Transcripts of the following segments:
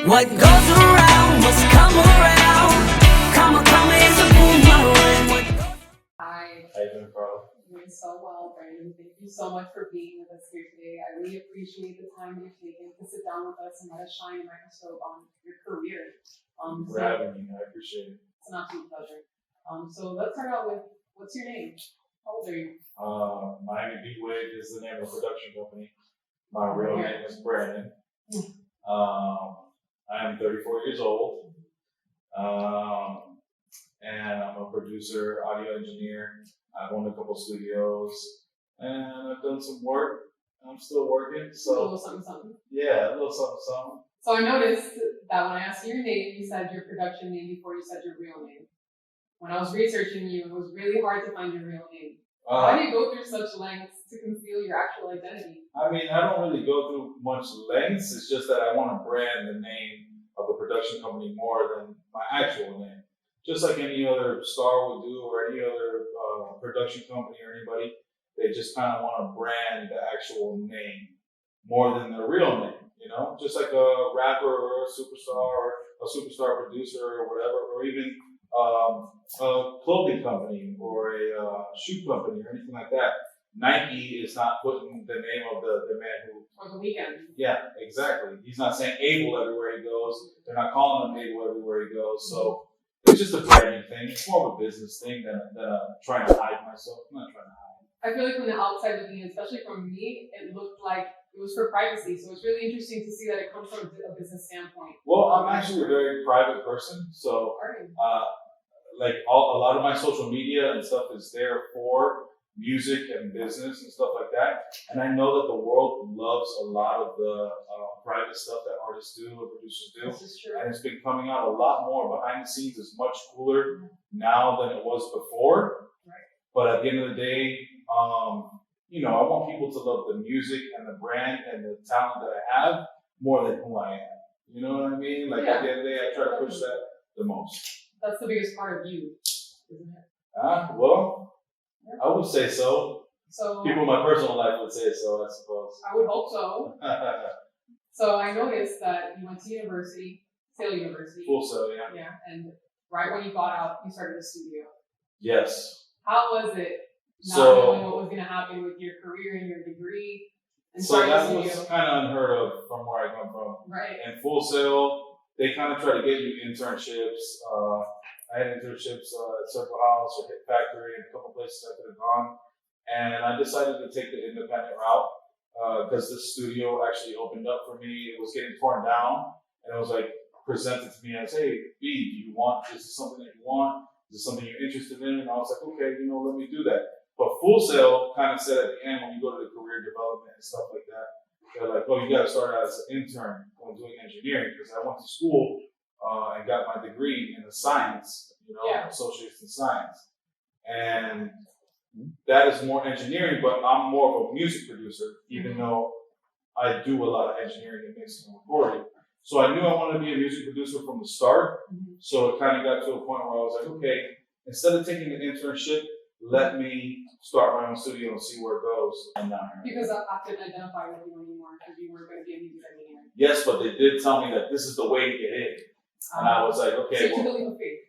What goes around must come around. Come is a boomerang. What goes Hi, How you doing, Carl? doing so well, Brandon. Thank you so much for being with us here today. I really appreciate the time you've taken to sit down with us and let us shine a microscope on your career. For having me, I appreciate it. It's an absolute pleasure. So let's start out with, what's your name? How old are you? Miami Beat Wave is the name of the production company. My real name is Brandon. I am 34 years old. And I'm a producer, audio engineer. I've owned a couple studios, and I've done some work. I'm still working, A so little something, something. yeah, a little something, something. So I noticed that when I asked you your name, you said your production name before you said your real name. When I was researching you, it was really hard to find your real name. Why do you go through such lengths to conceal your actual identity? I mean, I don't really go through much lengths. It's just that I want to brand the name of the production company more than my actual name. Just like any other star would do, or any other production company or anybody, they just kind of want to brand the actual name more than their real name. You know, just like a rapper or a superstar producer or whatever, or even a clothing company or a shoe company or anything like that. Nike is not putting the name of the man who. Or the weekend? Yeah, exactly. He's not saying Abel everywhere he goes. They're not calling him Abel everywhere he goes. So it's just a branding thing. It's more of a business thing than trying to hide myself. I'm not trying to hide. I feel like from the outside looking in, especially from me, it looked like it was for privacy. So it's really interesting to see that it comes from a business standpoint. Well, I'm actually a very private person. So like a lot of my social media and stuff is there for music and business and stuff like that. And I know that the world loves a lot of the private stuff that artists do or producers do. This is true. And it's been coming out a lot more. Behind the scenes is much cooler now than it was before. Right. But at the end of the day, you know, I want people to love the music and the brand and the talent that I have more than who I am. You know what I mean? Like at the end of the day, I try to push that the most. That's the biggest part of you, isn't it? Well, I would say so. So People in my personal life would say so, I suppose. I would hope so. So I noticed that you went to university, Sale University. Full Sail, yeah. Yeah, and right when you got out, you started a studio. Yes. How was it not So- knowing what was going to happen with your career and your degree? And So starting a that was studio? kind of unheard of from where I come from. Right. And Full Sail, they kind of try to get you internships. I had internships at Circle House or Hit Factory and a couple places I could have gone. And I decided to take the independent route because this studio actually opened up for me. It was getting torn down, and it was like presented to me as, "Hey, B, do you want? Is this something that you want? Is this something you're interested in?" And I was like, "Okay, you know, let me do that." But Full Sail kind of said at the end, when you go to the career development and stuff like that, they're like, "Oh, you got to start out as an intern when doing engineering," because I went to school and got my degree in the science, you know, associates in science, and that is more engineering. But I'm more of a music producer, even though I do a lot of engineering and mixing and recording. So I knew I wanted to be a music producer from the start. So it kind of got to a point where I was like, okay, instead of taking an internship, let me start my own studio and see where it goes. And now here I am. Because I couldn't identify with you anymore because you weren't going to be a music engineer. Yes, but they did tell me that this is the way to get in. And I was like, So okay, you took a well, leap of faith.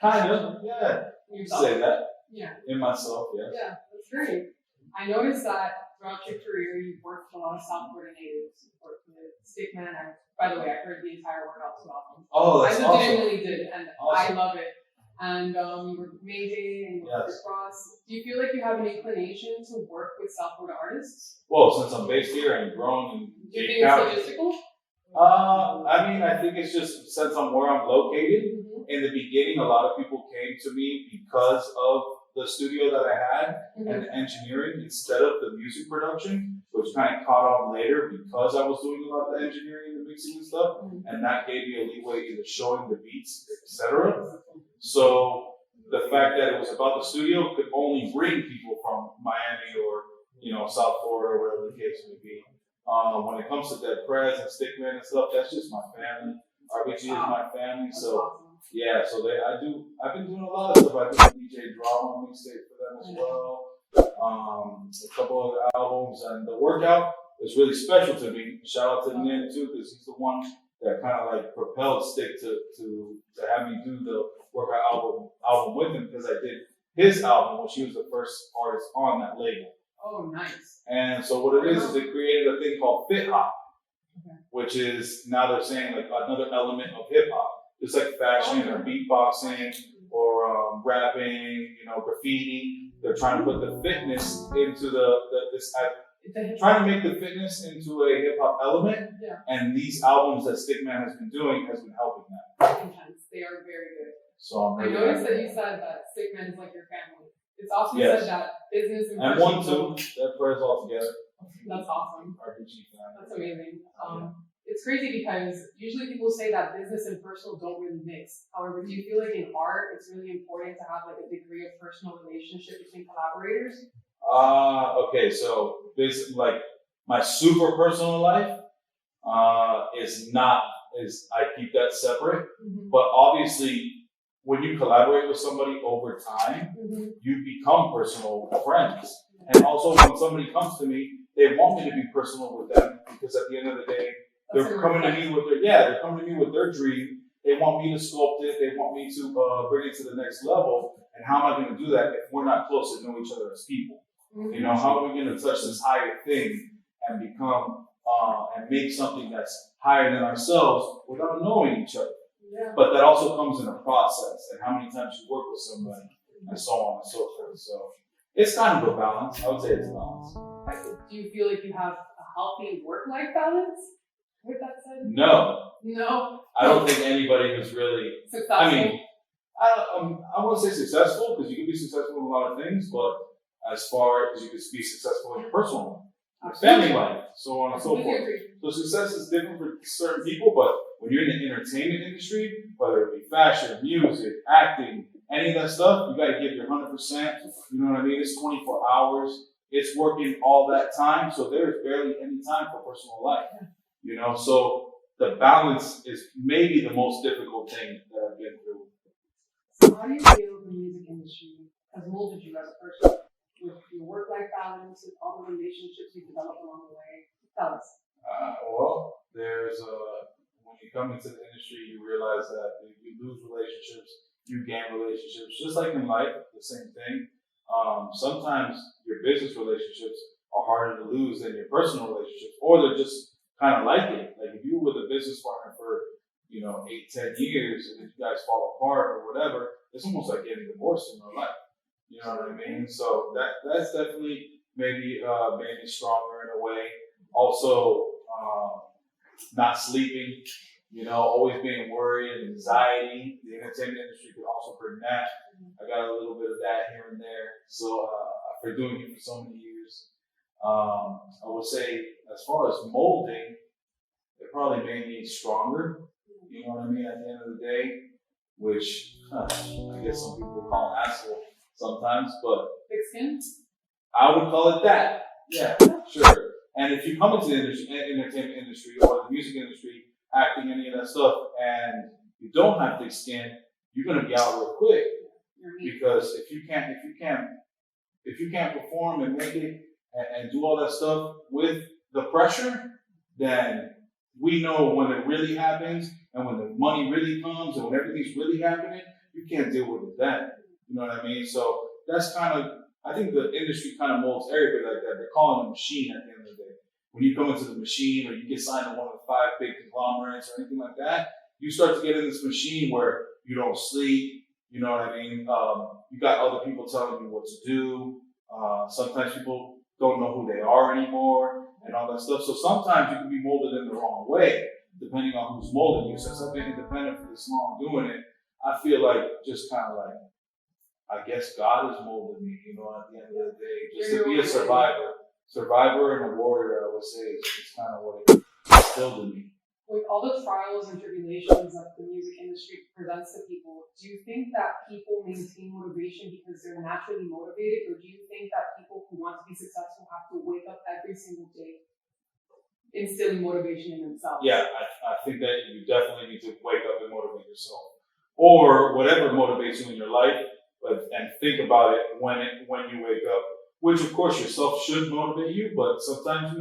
kind of, yeah. in You yourself. say that Yeah. in myself, yes. Yeah, that's great. I noticed that throughout your career, you've worked with a lot of South Florida natives. You've worked with Stickman. By the way, I heard the entire Workout 2 album. Oh, that's I awesome. legitimately did, and I Awesome. love it. And you were with Mayday and you worked with Ross. Do you feel like you have an inclination to work with South Florida artists? Well, since I'm based here and grown in Do you Dade think County, it's logistical? I mean, I think it's just since I'm where I'm located. In the beginning, a lot of people came to me because of the studio that I had and the engineering instead of the music production, which kind of caught on later because I was doing a lot of the engineering and the mixing and stuff, and that gave me a leeway into showing the beats, etc. So the fact that it was about the studio could only bring people from Miami or South Florida or whatever the case may be. When it comes to Dead Prez and Stickman and stuff, that's just my family. RBG is my family, That's so. awesome. Yeah, so I've been doing a lot of stuff. I did DJ Drama mixtape for them as well. A couple of albums, and the Workout is really special to me. Shout out to Nin too, because he's the one that kind of like propelled Stick to have me do the workout album with him, because I did his album, which he was the first artist on that label. Oh, nice. And so what it is it created a thing called Fit Hop, Okay. which is now they're saying like another element of hip hop, just like fashion or beatboxing or rapping, graffiti. They're trying to put the fitness into trying to make the fitness into a hip hop element. Yeah. And these albums that Stickman has been doing has been helping that. Intense. They are very good. So I I'm really noticed happy. that you said that Stickman is like your family. It's often Yes. said that business and And personal. 1, 2, that prayers all together. That's awesome. RPG family. That's amazing. It's crazy because usually people say that business and personal don't really mix. However, do you feel like in art it's really important to have like a degree of personal relationship between collaborators? Okay, so basically, like my super personal life is I keep that separate. Mm-hmm. But obviously, when you collaborate with somebody over time, Mm-hmm. you become personal friends. And also, when somebody comes to me, they want me to be personal with them, because at the end of the day, they're coming to me with they're coming to me with their dream. They want me to sculpt it. They want me to bring it to the next level. And how am I going to do that if we're not close to know each other as people? Mm-hmm. How are we going to touch this higher thing and become and make something that's higher than ourselves without knowing each other? Yeah. But that also comes in a process, and how many times you work with somebody, and so on and so forth. So it's kind of a balance. I would say it's a balance. Do you feel like you have a healthy work-life balance? With that said, No, no. I don't think anybody who's really. Successful. I mean, I won't say successful, because you can be successful in a lot of things, but as far as you can be successful in your personal life, family life, so on and so Completely forth. agree. So success is different for certain people, but when you're in the entertainment industry, whether it be fashion, music, acting, any of that stuff, you got to give your 100%. You know what I mean? It's 24 hours. It's working all that time, so there's barely any time for personal life. So the balance is maybe the most difficult thing that I've been through. So how do you feel the music industry has molded you as a person? With your work-life balance, with all the relationships you developed along the way? Tell us. Well, there's when you come into the industry, you realize that you lose relationships, you gain relationships. Just like in life, the same thing. Sometimes your business relationships are harder to lose than your personal relationships, or they're just kind of like it. Like if you were with a business partner for 8-10 years, and if you guys fall apart or whatever, it's almost like getting divorced in real life. You know what I mean? So that's definitely maybe made me stronger in a way. Also, not sleeping, always being worried and anxiety. The entertainment industry could also bring that. I got a little bit of that here and there. So for doing it for so many years, I would say as far as molding, it probably made me stronger. You know what I mean? At the end of the day, which I guess some people call an asshole sometimes, but Thick skin? I would call it that. Yeah, sure. And if you come into the entertainment industry or the music industry, acting, any of that stuff, and you don't have thick skin, you're gonna be out real quick. Because if you can't perform and make it and do all that stuff with the pressure, then we know when it really happens and when the money really comes and when everything's really happening, you can't deal with it then. You know what I mean? So that's I think the industry kind of molds everybody like that. They're calling it a machine at the end of the day. When you come into the machine or you get signed to one of the 5 big conglomerates or anything like that, you start to get in this machine where you don't sleep. You know what I mean? You got other people telling you what to do. Sometimes people don't know who they are anymore and all that stuff. So sometimes you can be molded in the wrong way, depending on who's molding you. Since I've been independent for this long doing it, I feel like just kind of like, I guess God has molded me, at the end of the day, just to be a survivor. Survivor and a warrior, I would say, is kind of what it instilled in me. With all the trials and tribulations that the music industry presents to people, do you think that people maintain motivation because they're naturally motivated, or do you think that people who want to be successful have to wake up every single day instilling motivation in themselves? Yeah, I think that you definitely need to wake up and motivate yourself. Or whatever motivates you in your life, and think about it when you wake up, which of course yourself should motivate you, but sometimes,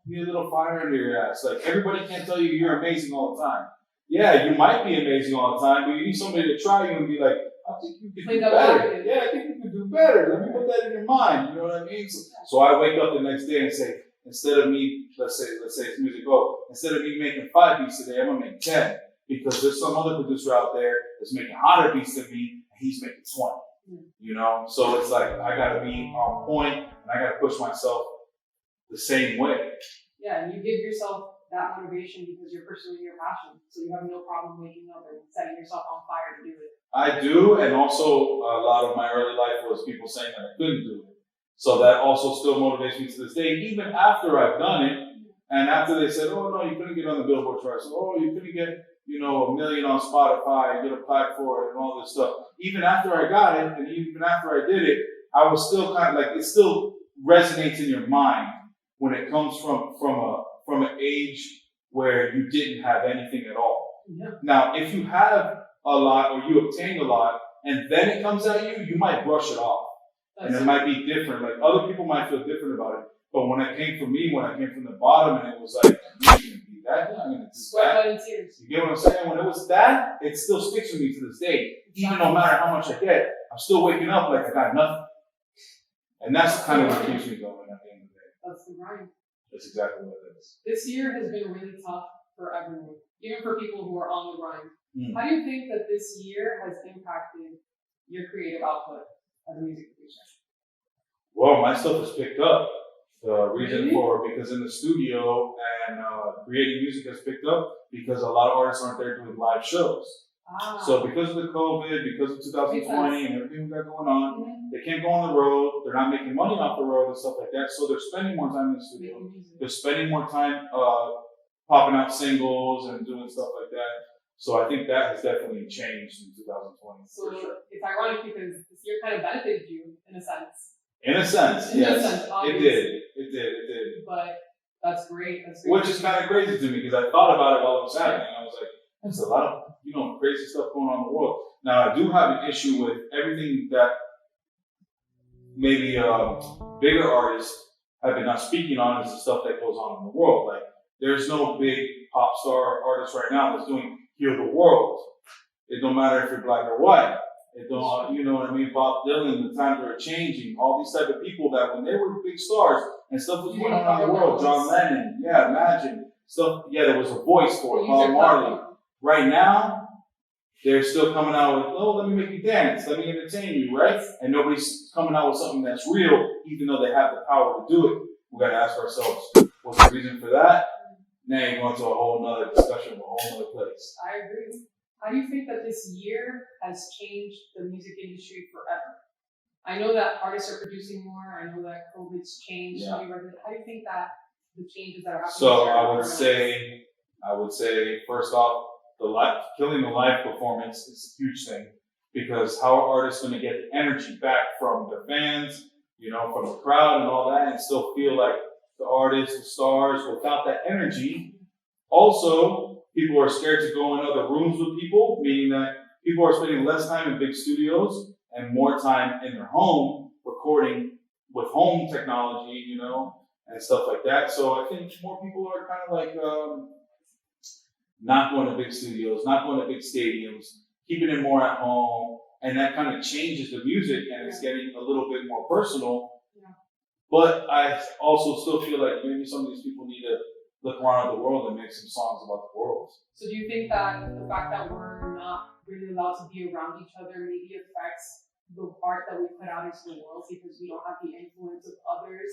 you need a little fire under your ass. Like, everybody can't tell you you're amazing all the time. Yeah, you might be amazing all the time, but you need somebody to try you and be like, I think you could do better. Yeah, I think you could do better. Let me put that in your mind. You know what I mean? So I wake up the next day and say, instead of me, let's say it's music, instead of me making 5 beats today, I'm gonna make 10. Because there's some other producer out there that's making hotter beats than me, and he's making 20. You know? So it's like, I gotta be on point, and I gotta push myself the same way. Yeah, and you give yourself that motivation because you're pursuing your passion. So you have no problem waking up and setting yourself on fire to do it. I do, and also a lot of my early life was people saying that I couldn't do it. So that also still motivates me to this day, even after I've done it, and after they said, oh no, you couldn't get on the Billboard charts, oh, you couldn't get, you know, 1 million on Spotify and get a plaque for it and all this stuff. Even after I got it, and even after I did it, I was still kind of like, it still resonates in your mind when it comes from an age where you didn't have anything at all. Yeah. Now, if you have a lot or you obtained a lot and then it comes at you, you might brush it off. And it might be different. Like, other people might feel different about it. But when it came from me, when I came from the bottom and it was like, I'm not going to do that, I'm going to do Sweat, that. blood, and tears. You get what I'm saying? When it was that, it still sticks with me to this day. Even no matter how much I get, I'm still waking up like I got nothing. And that's kind of what keeps me going at the end of the day. That's the grind. That's exactly what it is. This year has been really tough for everyone, even for people who are on the grind. Mm. How do you think that this year has impacted your creative output as a music producer? Well, my stuff is picked up. The reason Really? because in the studio and creating music has picked up because a lot of artists aren't there doing live shows. So because of the COVID, because of 2020 and everything we got going on, they can't go on the road. They're not making money off the road and stuff like that. So they're spending more time in the studio. They're spending more time popping out singles and doing stuff like that. So I think that has definitely changed in 2020. So for sure. it's ironic because this year kind of benefited you in a sense. In a sense, In yes, a sense, it obviously. did. But that's great. That's great. Which is kind of crazy to me because I thought about it while it was happening. I was like, there's a lot of, crazy stuff going on in the world. Now, I do have an issue with everything that maybe bigger artists have been not speaking on is the stuff that goes on in the world. Like, there's no big pop star artist right now that's doing Heal the World. It don't matter if you're black or white. It don't, you know what I mean? Bob Dylan, the times are changing. All these type of people that when they were big stars and stuff was going on around the world. John Lennon, yeah, Imagine stuff. Yeah, there was a voice for it. Bob Marley. Right now, they're still coming out with, oh, let me make you dance, let me entertain you, right? And nobody's coming out with something that's real, even though they have the power to do it. We got to ask ourselves, what's the reason for that? Now you're going to a whole nother discussion, a whole other place. I agree. How do you think that this year has changed the music industry forever? I know that artists are producing more. I know that COVID's changed. Yeah. How do you think that the changes that are happening? So I would say, first off, killing the live performance is a huge thing because how are artists going to get the energy back from their fans, from the crowd and all that, and still feel like the artists, the stars, without that energy? Also, people are scared to go in other rooms with people, meaning that people are spending less time in big studios and more time in their home recording with home technology, and stuff like that. So I think more people are kind of like not going to big studios, not going to big stadiums, keeping it more at home, and that kind of changes the music and it's getting a little bit more personal. Yeah. But I also still feel like maybe some of these people need to look around the world and make some songs about the world. So do you think that the fact that we're not really allowed to be around each other maybe affects the art that we put out into the world because we don't have the influence of others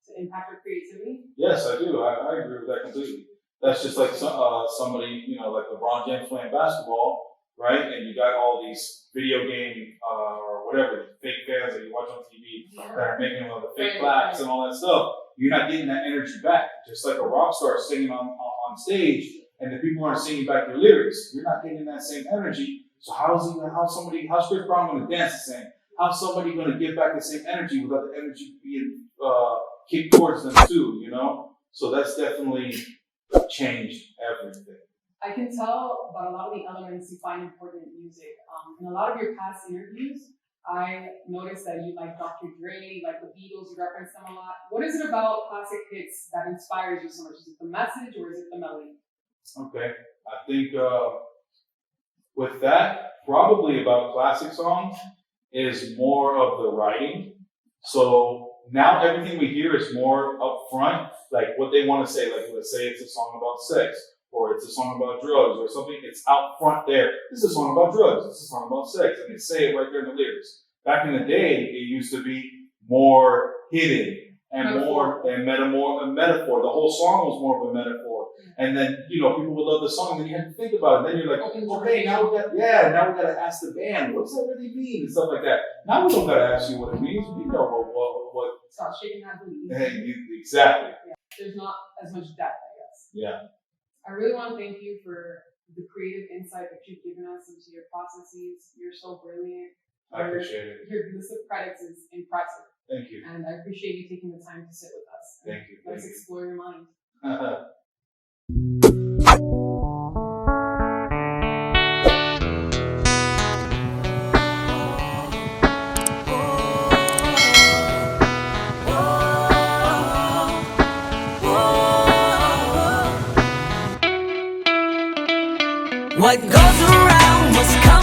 to impact our creativity? Yes, I do. I agree with that completely. That's just like somebody, like LeBron James playing basketball, right? And you got all these video game or whatever, fake fans that you watch on TV that are making all the fake claps and all that stuff. You're not getting that energy back. Just like a rock star singing on stage and the people aren't singing back their lyrics. You're not getting that same energy. So how's Chris Brown going to dance the same? How's somebody going to get back the same energy without the energy being kicked towards them too, So that's definitely changed everything. I can tell about a lot of the elements you find important in music. In a lot of your past interviews, I noticed that you like Dr. Dre, you like the Beatles, you reference them a lot. What is it about classic hits that inspires you so much? Is it the message or is it the melody? Okay. I think with that, probably about classic songs is more of the writing. So now everything we hear is more upfront, like what they want to say. Like let's say it's a song about sex, or it's a song about drugs, or something. It's out front there. This is a song about drugs. This is a song about sex, and they say it right there in the lyrics. Back in the day, it used to be more hidden and more and metaphor. The whole song was more of a metaphor. And then, people would love the song, and then you had to think about it. Then you're like, okay, now we got to ask the band, what does that really mean? And stuff like that. Now we don't got to ask you what it means. We know what. Stop shaking that booty. Exactly. Yeah. There's not as much depth, I guess. Yeah. I really want to thank you for the creative insight that you've given us into your processes. You're so brilliant. I appreciate it. Your list of credits is impressive. Thank you. And I appreciate you taking the time to sit with us. Thank you. Let's explore your mind. What goes around must come